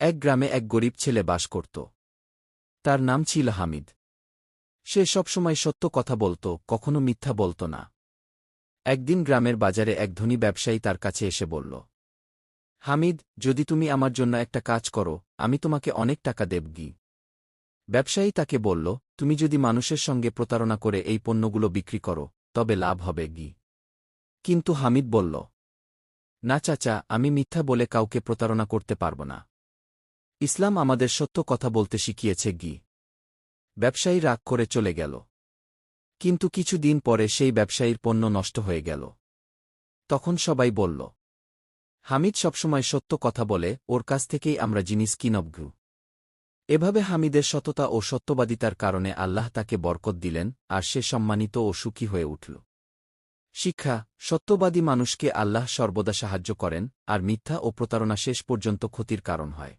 এক গ্রামে এক গরিব ছেলে বাস করত। তার নাম ছিল হামিদ। সে সবসময় সত্য কথা বলত, কখনো মিথ্যা বলত না। একদিন গ্রামের বাজারে এক ধনী ব্যবসায়ী তার কাছে এসে বলল, হামিদ, যদি তুমি আমার জন্য একটা কাজ করো, আমি তোমাকে অনেক টাকা দেবগি। ব্যবসায়ী তাকে বলল, তুমি যদি মানুষের সঙ্গে প্রতারণা করে এই পণ্যগুলো বিক্রি করো, তবে লাভ হবে গি। কিন্তু হামিদ বলল, না চাচা, আমি মিথ্যা বলে কাউকে প্রতারণা করতে পারব না। ইসলাম আমাদের সত্য কথা বলতে শিখিয়েছে গি। ব্যবসায়ী রাগ করে চলে গেল। কিন্তু কিছু দিন পরে সেই ব্যবসায়ীর পণ্য নষ্ট হয়ে গেল। তখন সবাই বলল, হামিদ সবসময় সত্য কথা বলে, ওর কাছ থেকেই আমরা জিনিস কিনবগু। এভাবে হামিদের সততা ও সত্যবাদিতার কারণে আল্লাহ তাকে বরকত দিলেন, আর সে সম্মানিত ও সুখী হয়ে উঠল। শিক্ষা: সত্যবাদী মানুষকে আল্লাহ সর্বদা সাহায্য করেন, আর মিথ্যা ও প্রতারণা শেষ পর্যন্ত ক্ষতির কারণ হয়।